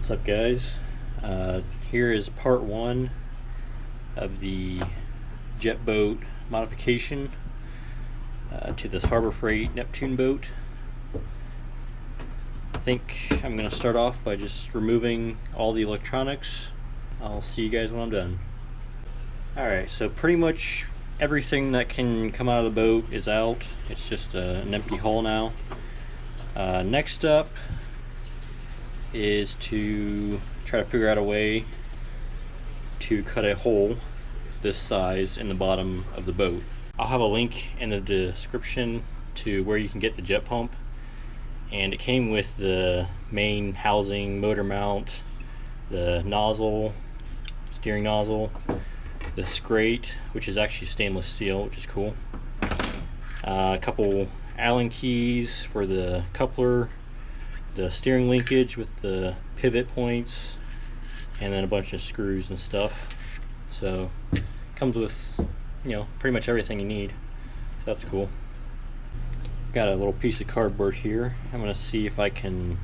What's up, guys? Here is part one of the jet boat modification to this Harbor Freight Neptune boat. I think I'm going to start off by just removing all the electronics. I'll see you guys when I'm done. Alright, so pretty much everything that can come out of the boat is out. It's just an empty hull now. Next up is to try to figure out a way to cut a hole this size in the bottom of the boat. I'll have a link in the description to where you can get the jet pump, and it came with the main housing, motor mount, the nozzle, steering nozzle, the grate, which is actually stainless steel, which is cool, a couple Allen keys for the coupler, the steering linkage with the pivot points, and then a bunch of screws and stuff. So comes with, pretty much everything you need. So that's cool. Got a little piece of cardboard here. I'm gonna see if I can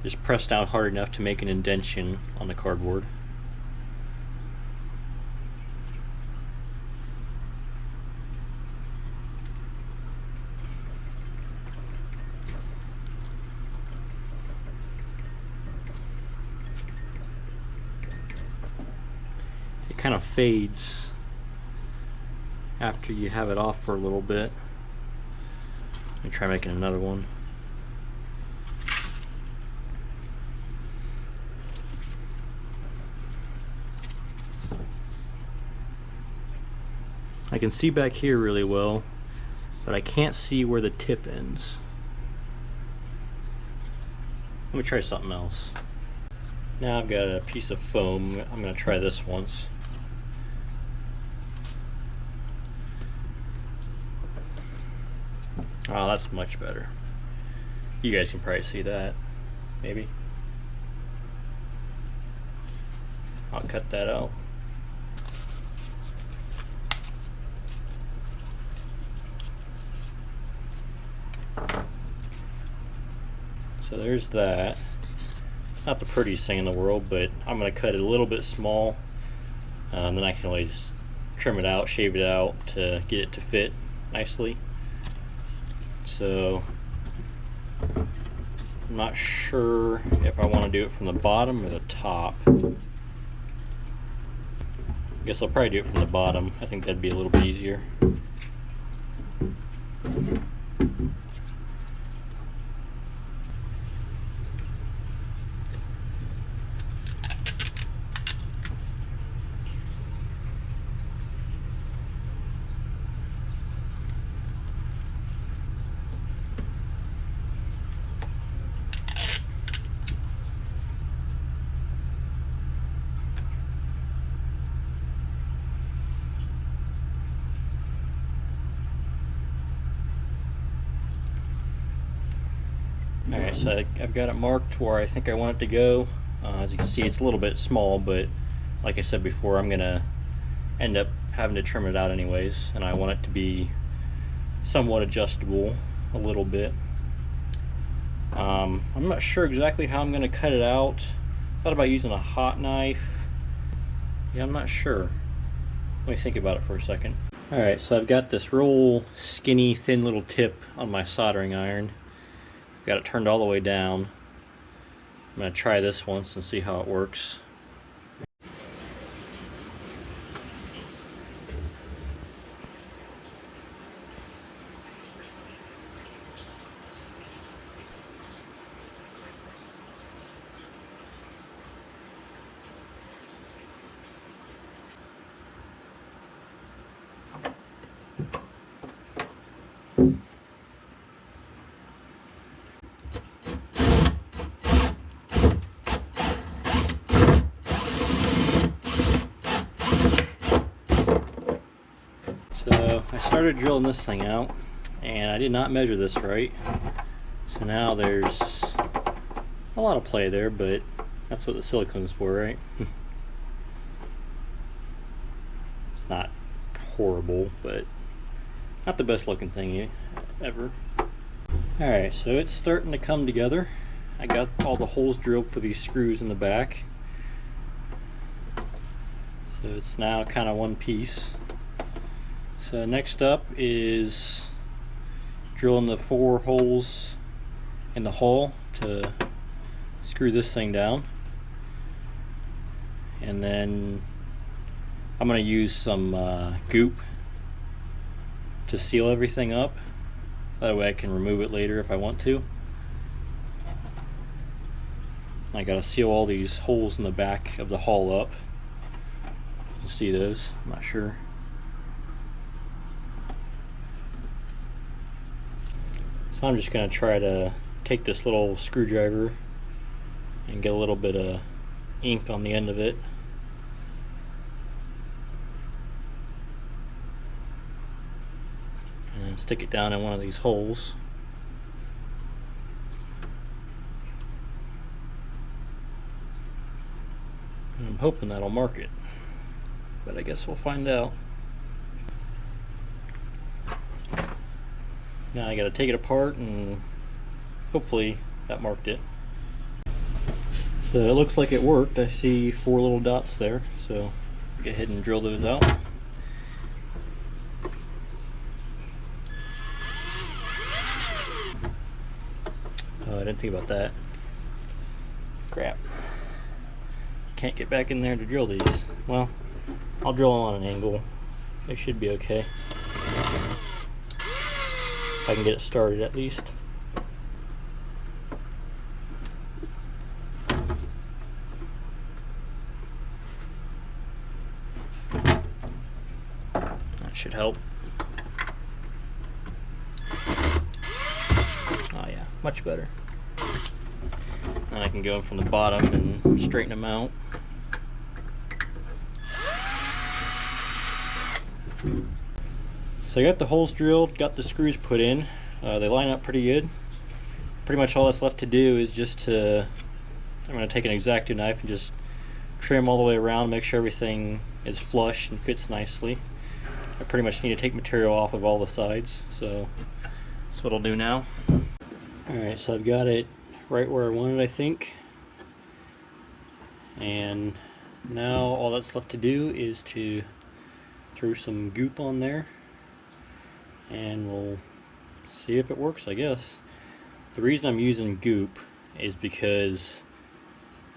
just press down hard enough to make an indentation on the cardboard. Kind of fades after you have it off for a little bit. Let me try making another one. I can see back here really well, but I can't see where the tip ends. Let me try something else. Now I've got a piece of foam. I'm going to try this once. Oh, that's much better. You guys can probably see that, maybe. I'll cut that out. So there's that. Not the prettiest thing in the world, but I'm going to cut it a little bit small. Then I can always trim it out, shave it out to get it to fit nicely. So I'm not sure if I want to do it from the bottom or the top. I guess I'll probably do it from the bottom. I think that'd be a little bit easier. Alright, so I've got it marked where I think I want it to go. As you can see, it's a little bit small, but like I said before, I'm going to end up having to trim it out anyways, and I want it to be somewhat adjustable a little bit. I'm not sure exactly how I'm going to cut it out. I thought about using a hot knife. Yeah, I'm not sure. Let me think about it for a second. Alright, so I've got this real skinny, thin little tip on my soldering iron. Got it turned all the way down. I'm going to try this once and see how it works. So I started drilling this thing out, and I did not measure this right. So now there's a lot of play there, but that's what the silicone's for, right? It's not horrible, but not the best looking thing ever. Alright, so it's starting to come together. I got all the holes drilled for these screws in the back. So it's now kind of one piece. So next up is drilling the 4 holes in the hull to screw this thing down. And then I'm going to use some goop to seal everything up. That way I can remove it later if I want to. I got to seal all these holes in the back of the hull up. You can see those, I'm not sure. So I'm just going to try to take this little screwdriver and get a little bit of ink on the end of it. And stick it down in one of these holes. And I'm hoping that'll mark it, but I guess we'll find out. Now I gotta take it apart and hopefully that marked it. So it looks like it worked. I see 4 little dots there, so go ahead and drill those out. Oh, I didn't think about that. Crap. Can't get back in there to drill these. Well, I'll drill them on an angle. They should be okay. If I can get it started at least. That should help. Oh yeah, much better. And I can go from the bottom and straighten them out. So I got the holes drilled, got the screws put in. They line up pretty good. Pretty much all that's left to do is just I'm going to take an X-Acto knife and just trim all the way around, make sure everything is flush and fits nicely. I pretty much need to take material off of all the sides, so that's what I'll do now. Alright, so I've got it right where I want it, I think. And now all that's left to do is to throw some goop on there, and we'll see if it works, I guess. The reason I'm using goop is because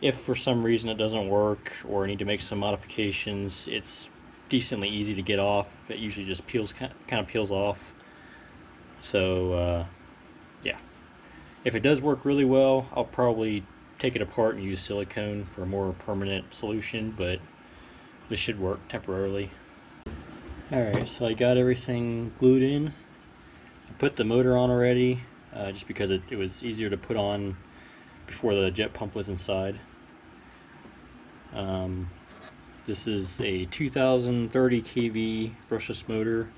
if for some reason it doesn't work or I need to make some modifications, it's decently easy to get off. It usually just kind of peels off. So yeah, if it does work really well, I'll probably take it apart and use silicone for a more permanent solution, but this should work temporarily. Alright, so I got everything glued in. I put the motor on already, just because it was easier to put on before the jet pump was inside. This is a 2030 kV brushless motor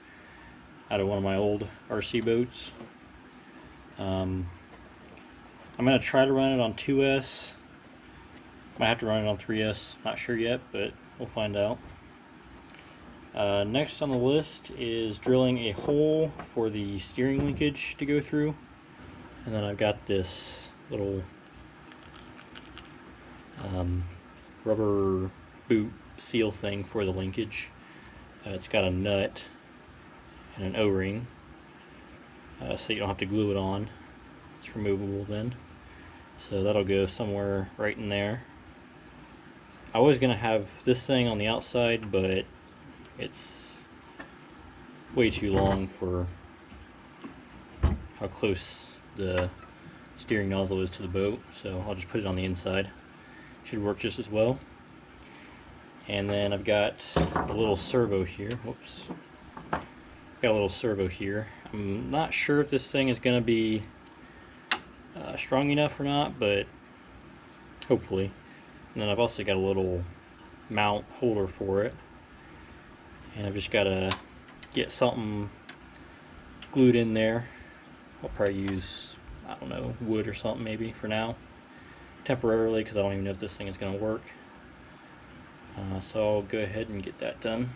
out of one of my old RC boats. I'm going to try to run it on 2S. Might have to run it on 3S, not sure yet, but we'll find out. Next on the list is drilling a hole for the steering linkage to go through. And then I've got this little rubber boot seal thing for the linkage. It's got a nut and an O-ring, so you don't have to glue it on. It's removable then. So that'll go somewhere right in there. I was going to have this thing on the outside, but it's way too long for how close the steering nozzle is to the boat, so I'll just put it on the inside. Should work just as well. And then I've got a little servo here. Whoops. Got a little servo here. I'm not sure if this thing is going to be strong enough or not, but hopefully. And then I've also got a little mount holder for it. And I've just got to get something glued in there. I'll probably use, I don't know, wood or something maybe for now. Temporarily, because I don't even know if this thing is going to work. So I'll go ahead and get that done.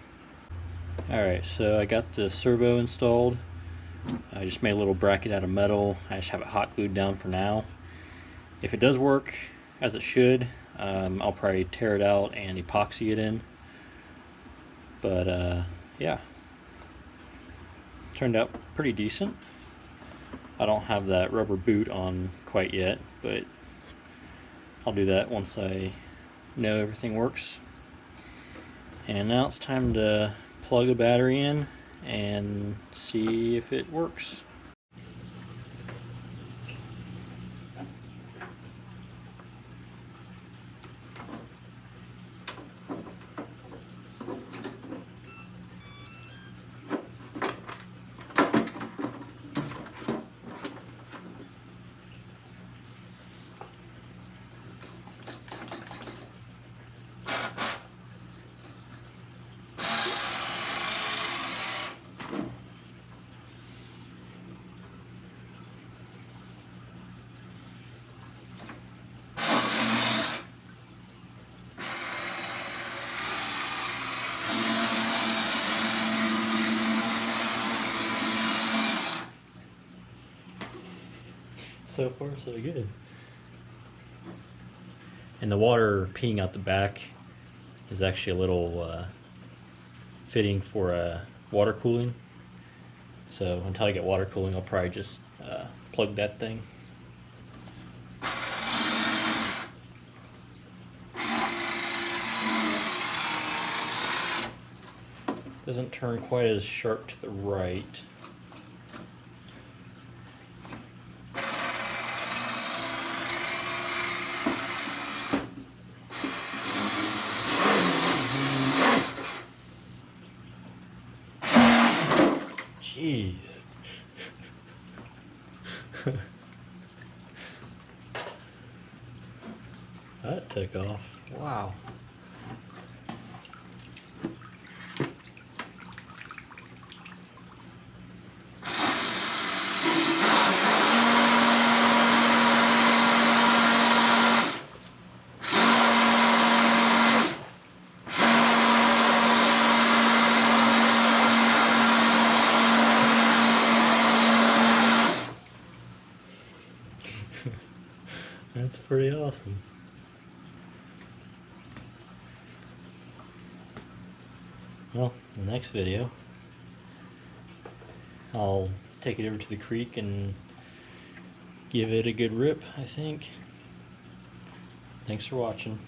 Alright, so I got the servo installed. I just made a little bracket out of metal. I just have it hot glued down for now. If it does work as it should, I'll probably tear it out and epoxy it in. But yeah, turned out pretty decent. I don't have that rubber boot on quite yet, but I'll do that once I know everything works. And now it's time to plug a battery in and see if it works. So far, so good. And the water peeing out the back is actually a little fitting for water cooling. So until I get water cooling, I'll probably just plug that thing. Doesn't turn quite as sharp to the right. Jeez. That took off. Wow. That's pretty awesome. Well, in the next video, I'll take it over to the creek and give it a good rip, I think. Thanks for watching.